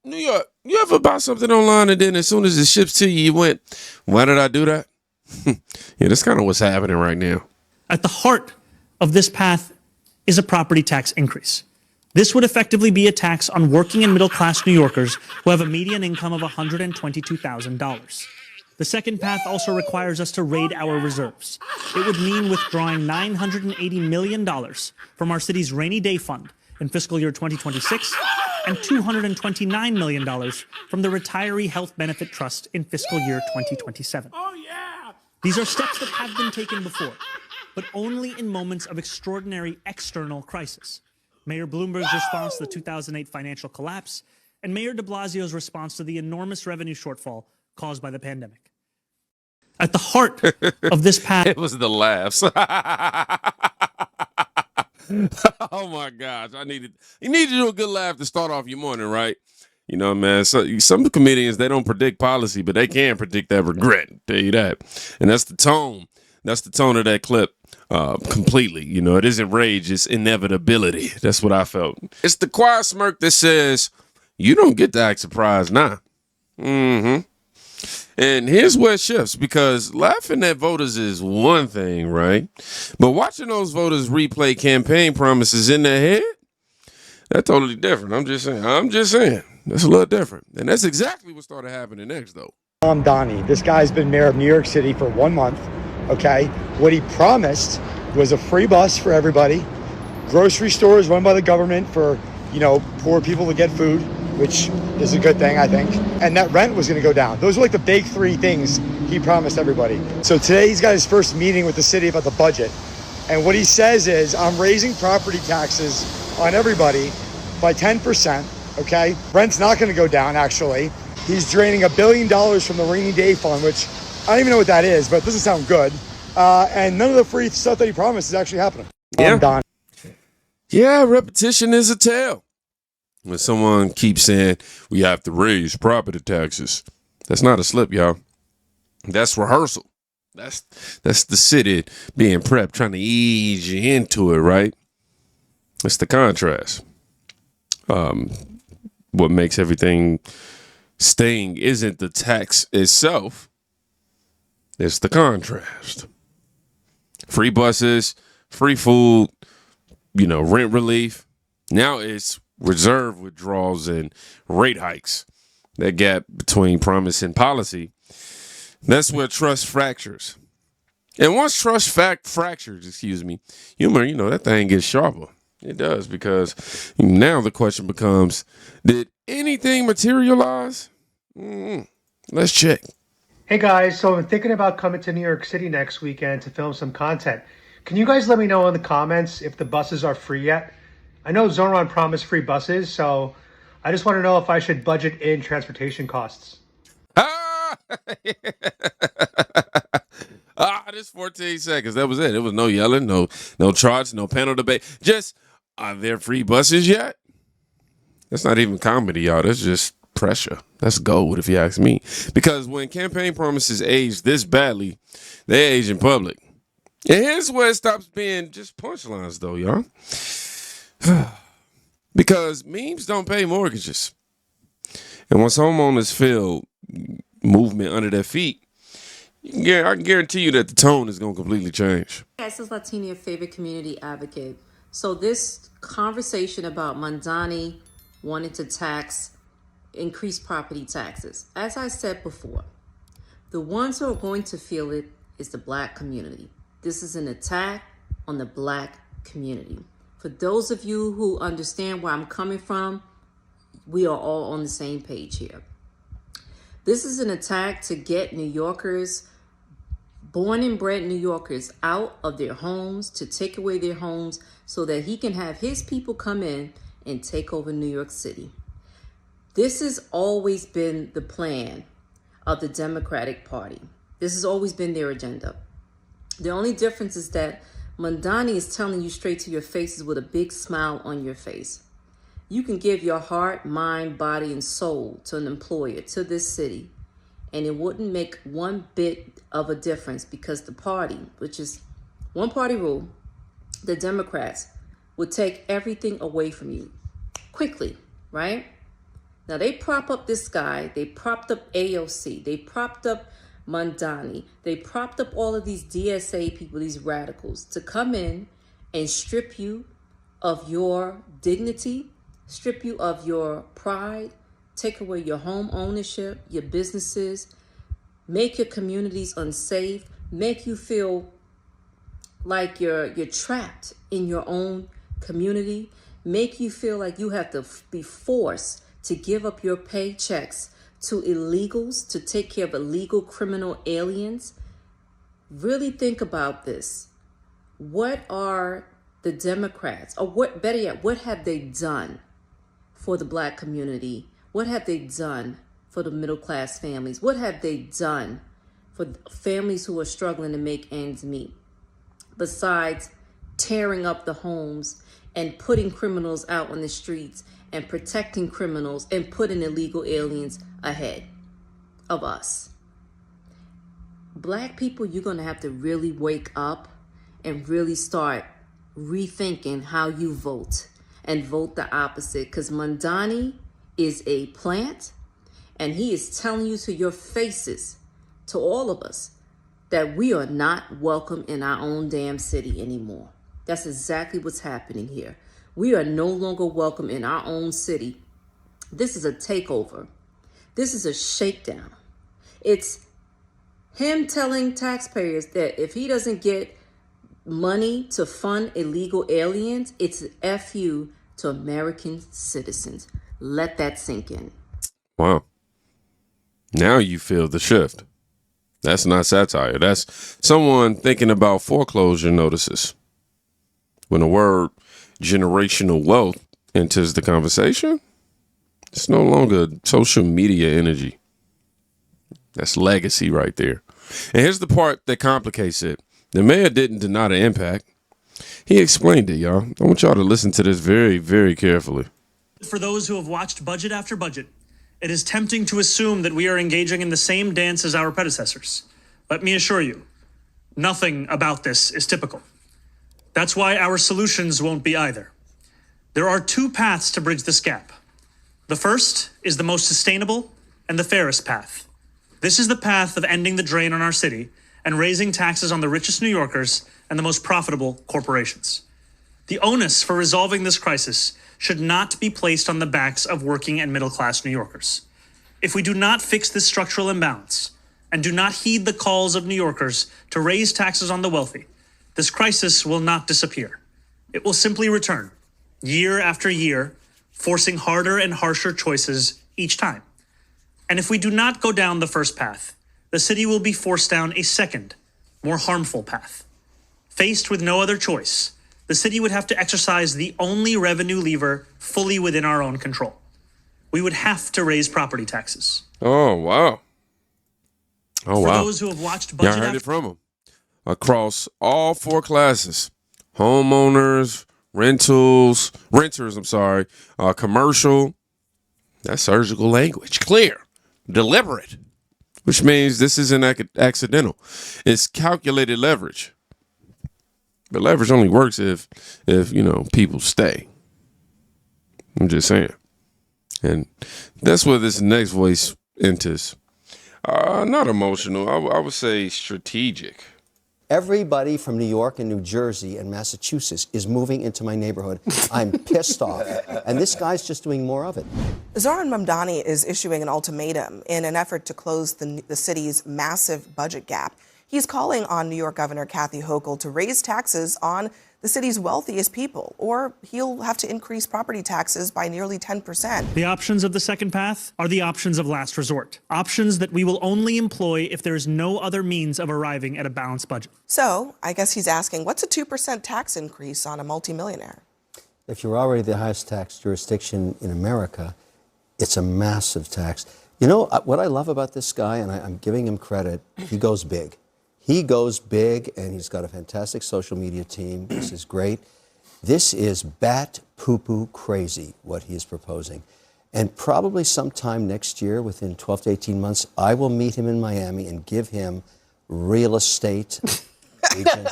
New York, you ever bought something online and then as soon as it ships to you, you went, why did I do that? Yeah, that's kind of what's happening right now. At the heart of this path is a property tax increase. This would effectively be a tax on working and middle-class New Yorkers who have a median income of $122,000. The second path also requires us to raid our reserves. It would mean withdrawing $980 million from our city's rainy day fund in fiscal year 2026 and $229 million from the Retiree Health Benefit Trust in fiscal year 2027. Oh, yeah! These are steps that have been taken before, but only in moments of extraordinary external crisis. Mayor Bloomberg's response to the 2008 financial collapse, and Mayor de Blasio's response to the enormous revenue shortfall caused by the pandemic. At the heart of this path... It was the laughs. Oh, my gosh. You need to do a good laugh to start off your morning, right? You know, man, so some comedians, they don't predict policy, but they can predict that regret. Tell you that. And that's the tone. That's the tone of that clip completely. You know, it isn't rage, it's inevitability. That's what I felt. It's the quiet smirk that says, you don't get to act surprised now. Mm-hmm. And here's where it shifts, because laughing at voters is one thing, right? But watching those voters replay campaign promises in their head, that's totally different. I'm just saying. That's a little different. And that's exactly what started happening next, though. Mamdani. This guy's been mayor of New York City for 1 month, okay? What he promised was a free bus for everybody, grocery stores run by the government for, poor people to get food, which is a good thing, I think. And that rent was gonna go down. Those were like the big three things he promised everybody. So today he's got his first meeting with the city about the budget. And what he says is, I'm raising property taxes on everybody by 10%, okay? Rent's not gonna go down, actually. He's draining $1 billion from the rainy day fund, which I don't even know what that is, but it doesn't sound good. And none of the free stuff that he promised is actually happening. Yeah. Yeah, repetition is a tale. When someone keeps saying, we have to raise property taxes, that's not a slip, y'all. That's rehearsal. That's the city being prepped, trying to ease you into it, right? It's the contrast. What makes everything sting isn't the tax itself. It's the contrast. Free buses, free food, rent relief. Now it's reserve withdrawals and rate hikes. That gap between promise and policy, that's where trust fractures. And once trust fractures, humor, that thing gets sharper. It does, because now the question becomes, did anything materialize? Let's check. Hey guys, so I'm thinking about coming to New York City next weekend to film some content. Can you guys let me know in the comments if the buses are free yet? I know Zohran promised free buses, so I just want to know if I should budget in transportation costs. Just 14 seconds. That was it. It was no yelling, no charts, no panel debate. Just, are there free buses yet? That's not even comedy, y'all. That's just pressure. That's gold, if you ask me. Because when campaign promises age this badly, they age in public. And here's where it stops being just punchlines, though, y'all. Because memes don't pay mortgages. And once homeowners feel movement under their feet, I can guarantee you that the tone is going to completely change. Yes, this is Latina, your favorite community advocate. So this conversation about Mamdani wanting to increase property taxes. As I said before, the ones who are going to feel it is the Black community. This is an attack on the Black community. For those of you who understand where I'm coming from, we are all on the same page here. This is an attack to get New Yorkers, born and bred New Yorkers, out of their homes, to take away their homes so that he can have his people come in and take over New York City. This has always been the plan of the Democratic Party. This has always been their agenda. The only difference is that Mamdani is telling you straight to your faces with a big smile on your face. You can give your heart, mind, body, and soul to an employer, to this city, and it wouldn't make one bit of a difference, because the party, which is one party rule, the Democrats, would take everything away from you quickly, right? Now they prop up this guy, they propped up AOC, they propped up Mamdani, they propped up all of these DSA people, these radicals, to come in and strip you of your dignity, strip you of your pride, take away your home ownership, your businesses, make your communities unsafe, make you feel like you're trapped in your own community, make you feel like you have to be forced to give up your paychecks to illegals to take care of illegal criminal aliens. Really think about this. What are the Democrats, or what, better yet, what have they done for the Black community? What have they done for the middle class families? What have they done for families who are struggling to make ends meet? Besides tearing up the homes and putting criminals out on the streets and protecting criminals and putting illegal aliens ahead of us. Black people, you're going to have to really wake up and really start rethinking how you vote and vote the opposite, because Mamdani is a plant and he is telling you to your faces, to all of us, that we are not welcome in our own damn city anymore. That's exactly what's happening here. We are no longer welcome in our own city. This is a takeover. This is a shakedown. It's him telling taxpayers that if he doesn't get money to fund illegal aliens, it's an FU to American citizens. Let that sink in. Wow. Now you feel the shift. That's not satire. That's someone thinking about foreclosure notices. When the word generational wealth enters the conversation, it's no longer social media energy. That's legacy right there. And here's the part that complicates it. The mayor didn't deny the impact. He explained it, y'all. I want y'all to listen to this very, very carefully. For those who have watched budget after budget, it is tempting to assume that we are engaging in the same dance as our predecessors. Let me assure you, nothing about this is typical. That's why our solutions won't be either. There are two paths to bridge this gap. The first is the most sustainable and the fairest path. This is the path of ending the drain on our city and raising taxes on the richest New Yorkers and the most profitable corporations. The onus for resolving this crisis should not be placed on the backs of working and middle-class New Yorkers. If we do not fix this structural imbalance and do not heed the calls of New Yorkers to raise taxes on the wealthy, this crisis will not disappear. It will simply return, year after year, forcing harder and harsher choices each time. And if we do not go down the first path, the city will be forced down a second, more harmful path. Faced with no other choice, the city would have to exercise the only revenue lever fully within our own control. We would have to raise property taxes. Oh, wow. Oh, wow. For those who have watched budget Y'all heard it from him. Across all four classes, homeowners, renters, commercial, that's surgical language, clear, deliberate, which means this isn't accidental. It's calculated leverage. But leverage only works if people stay. I'm just saying. And that's where this next voice enters. Not emotional. I would say strategic. Everybody from New York and New Jersey and Massachusetts is moving into my neighborhood. I'm pissed off. And this guy's just doing more of it. Zohran Mamdani is issuing an ultimatum in an effort to close the city's massive budget gap. He's calling on New York Governor Kathy Hochul to raise taxes on the city's wealthiest people, or he'll have to increase property taxes by nearly 10%. The options of the second path are the options of last resort. Options that we will only employ if there is no other means of arriving at a balanced budget. So I guess he's asking, what's a 2% tax increase on a multimillionaire? If you're already the highest tax jurisdiction in America, it's a massive tax. You know, what I love about this guy, and I'm giving him credit, he goes big. He goes big, and he's got a fantastic social media team. This is great. This is bat poo-poo crazy, what he is proposing. And probably sometime next year, within 12 to 18 months, I will meet him in Miami and give him Real Estate Agent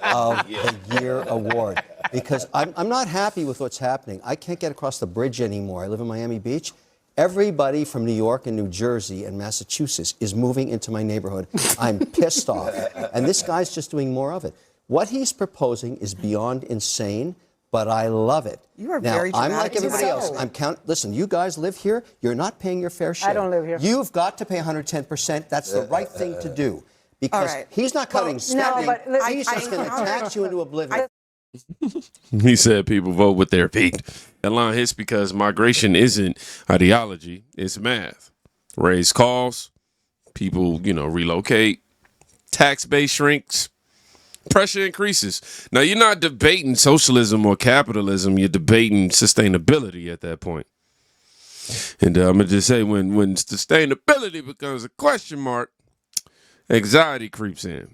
of the Year award. Because I'm not happy with what's happening. I can't get across the bridge anymore. I live in Miami Beach. Everybody from New York and New Jersey and Massachusetts is moving into my neighborhood. I'm pissed off. And this guy's just doing more of it. What he's proposing is beyond insane, but I love it. You are now, very I'm dramatic. like everybody else. Listen, you guys live here. You're not paying your fair share. I don't live here. You've got to pay 110%. That's the right thing to do. Because he's not cutting spending. No, but he's just going to tax you into oblivion. He said people vote with their feet. That line hits because migration isn't ideology, it's math. Raise costs, people, relocate, tax base shrinks, pressure increases. Now, you're not debating socialism or capitalism, you're debating sustainability at that point. And I'm going to just say when sustainability becomes a question mark, anxiety creeps in.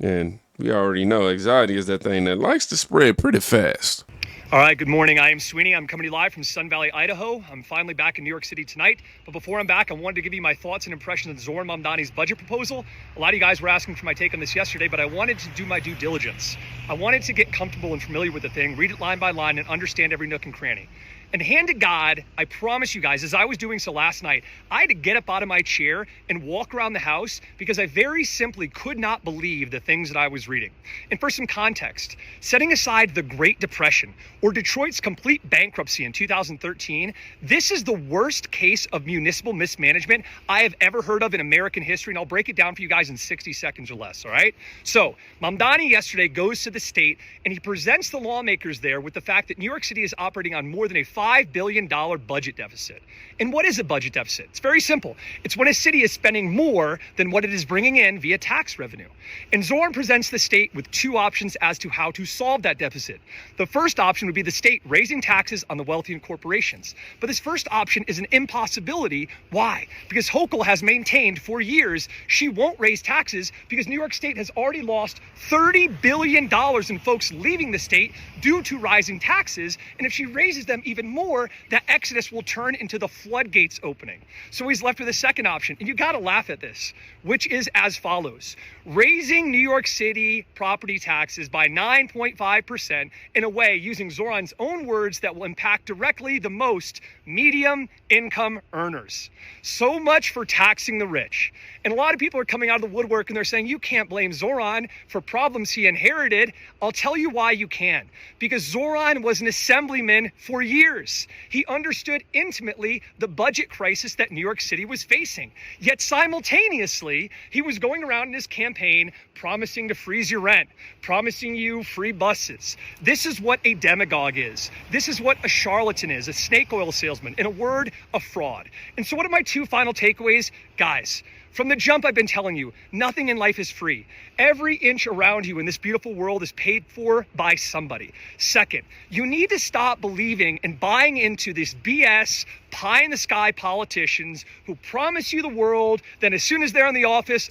And we already know anxiety is that thing that likes to spread pretty fast. All right, good morning. I am Sweeney. I'm coming to you live from Sun Valley, Idaho. I'm finally back in New York City tonight. But before I'm back, I wanted to give you my thoughts and impressions of Zohran Mamdani's budget proposal. A lot of you guys were asking for my take on this yesterday, but I wanted to do my due diligence. I wanted to get comfortable and familiar with the thing, read it line by line, and understand every nook and cranny. And hand to God, I promise you guys, as I was doing so last night, I had to get up out of my chair and walk around the house because I very simply could not believe the things that I was reading. And for some context, setting aside the Great Depression or Detroit's complete bankruptcy in 2013, this is the worst case of municipal mismanagement I have ever heard of in American history. And I'll break it down for you guys in 60 seconds or less, all right? So Mamdani yesterday goes to the state and he presents the lawmakers there with the fact that New York City is operating on more than a $5 billion budget deficit. And what is a budget deficit? It's very simple. It's when a city is spending more than what it is bringing in via tax revenue. And Zohran presents the state with two options as to how to solve that deficit. The first option would be the state raising taxes on the wealthy and corporations. But this first option is an impossibility. Why? Because Hochul has maintained for years she won't raise taxes because New York State has already lost $30 billion in folks leaving the state due to rising taxes. And if she raises them even more, that exodus will turn into the floodgates opening. So he's left with a second option, and you got to laugh at this, which is as follows. Raising New York City property taxes by 9.5% in a way, using Zohran's own words, that will impact directly the most medium income earners. So much for taxing the rich. And a lot of people are coming out of the woodwork and they're saying, you can't blame Zohran for problems he inherited. I'll tell you why you can. Because Zohran was an assemblyman for years. He understood intimately the budget crisis that New York City was facing. Yet simultaneously, he was going around in his campaign promising to freeze your rent, promising you free buses. This is what a demagogue is. This is what a charlatan is, a snake oil salesman. In a word, a fraud. And so what are my two final takeaways? Guys, from the jump, I've been telling you, nothing in life is free. Every inch around you in this beautiful world is paid for by somebody. Second, you need to stop believing and buying into this BS, pie-in-the-sky politicians who promise you the world, then as soon as they're in the office,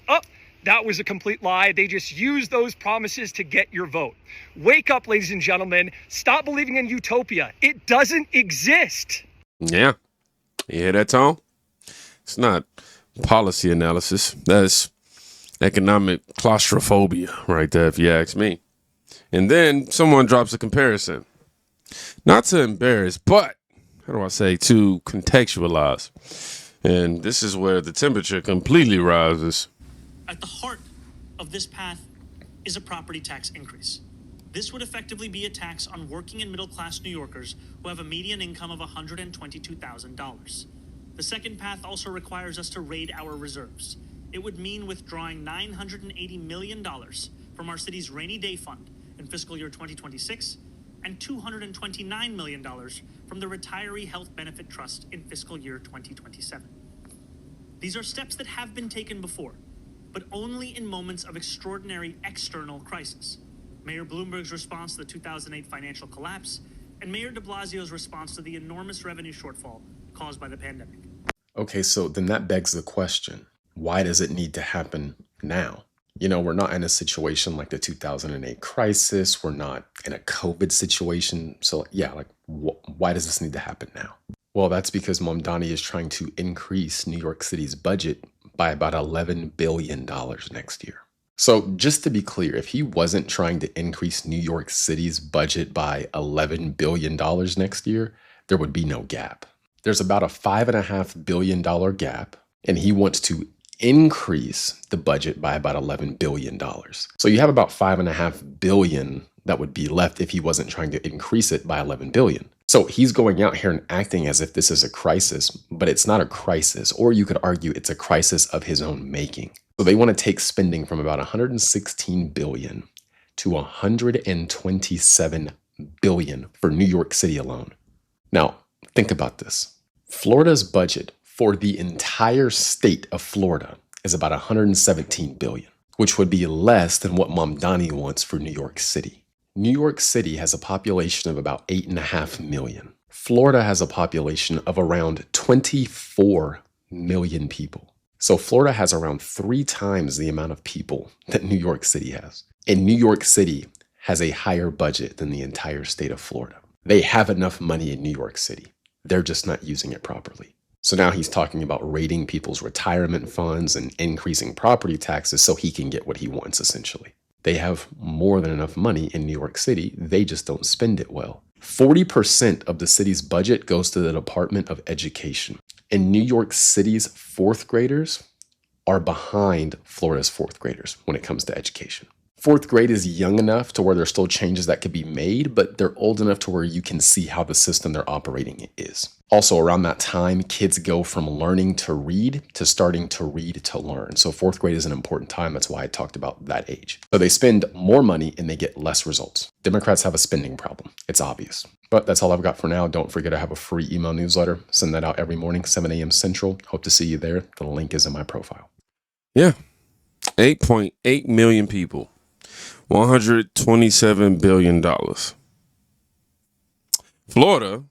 that was a complete lie. They just use those promises to get your vote. Wake up, ladies and gentlemen. Stop believing in utopia. It doesn't exist. Yeah. You hear that, Tom? It's not policy analysis. That's economic claustrophobia right there, if you ask me. And then someone drops a comparison. Not to embarrass, but, how do I say, to contextualize. And this is where the temperature completely rises. At the heart of this path is a property tax increase. This would effectively be a tax on working and middle-class New Yorkers who have a median income of $122,000. The second path also requires us to raid our reserves. It would mean withdrawing $980 million from our city's rainy day fund in fiscal year 2026 and $229 million from the Retiree Health Benefit Trust in fiscal year 2027. These are steps that have been taken before, but only in moments of extraordinary external crisis. Mayor Bloomberg's response to the 2008 financial collapse, and Mayor de Blasio's response to the enormous revenue shortfall caused by the pandemic. Okay, so then that begs the question, why does it need to happen now? You know, we're not in a situation like the 2008 crisis. We're not in a COVID situation. So yeah, like why does this need to happen now? Well, that's because Mamdani is trying to increase New York City's budget by about $11 billion next year. So just to be clear, if he wasn't trying to increase New York City's budget by $11 billion next year, there would be no gap. There's about a $5.5 billion gap, and he wants to increase the budget by about $11 billion. So you have about $5.5 billion that would be left if he wasn't trying to increase it by $11 billion. So he's going out here and acting as if this is a crisis, but it's not a crisis, or you could argue it's a crisis of his own making. So they want to take spending from about $116 billion to $127 billion for New York City alone. Now, think about this. Florida's budget for the entire state of Florida is about $117 billion, which would be less than what Mamdani wants for New York City. New York City has a population of about 8.5 million. Florida has a population of around 24 million people. So Florida has around 3 times the amount of people that New York City has. And New York City has a higher budget than the entire state of Florida. They have enough money in New York City. They're just not using it properly. So now he's talking about raiding people's retirement funds and increasing property taxes so he can get what he wants, essentially. They have more than enough money in New York City. They just don't spend it well. 40% of the city's budget goes to the Department of Education. And New York City's 4th graders are behind Florida's 4th graders when it comes to education. 4th grade is young enough to where there's still changes that could be made, but they're old enough to where you can see how the system they're operating is. Also, around that time, kids go from learning to read to starting to read to learn. So 4th grade is an important time. That's why I talked about that age. So they spend more money and they get less results. Democrats have a spending problem. It's obvious. But that's all I've got for now. Don't forget I have a free email newsletter. Send that out every morning, 7 a.m. Central. Hope to see you there. The link is in my profile. Yeah. 8.8 million people. $127 billion. Florida,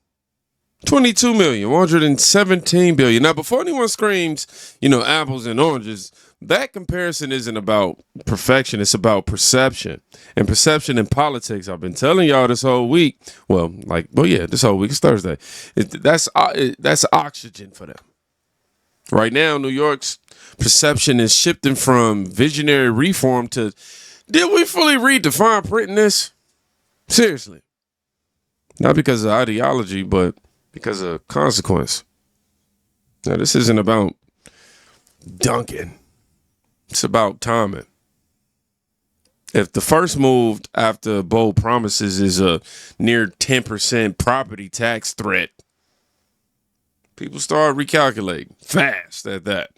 22 million, $117 billion. Now, before anyone screams, apples and oranges, that comparison isn't about perfection. It's about perception. And perception in politics, I've been telling y'all this whole week. This whole week. It's Thursday. That's oxygen for them. Right now, New York's perception is shifting from visionary reform to, did we fully read the fine print in this? Seriously. Not because of ideology, but because of consequence. Now, this isn't about dunking. It's about timing. If the first move after bold promises is a near 10% property tax threat, people start recalculating fast at that.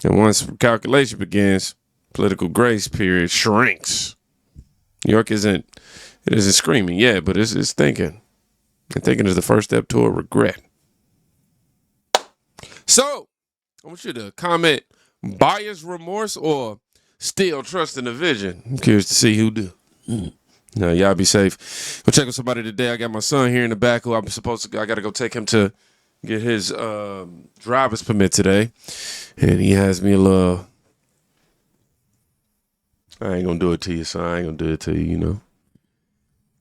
And once calculation begins, political grace period shrinks. New York isn't screaming yet, but it's thinking. And thinking is the first step toward regret. So, I want you to comment buyer's remorse or still trusting the vision. I'm curious to see who do. Now, y'all be safe. Go check with somebody today. I got my son here in the back who I got to go take him to get his driver's permit today. And he has me a little, I ain't gonna do it to you, son. I ain't gonna do it to you,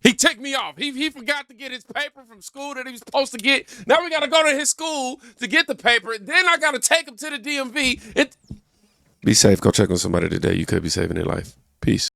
He ticked me off. He forgot to get his paper from school that he was supposed to get. Now we got to go to his school to get the paper. Then I got to take him to the DMV. Be safe. Go check on somebody today. You could be saving their life. Peace.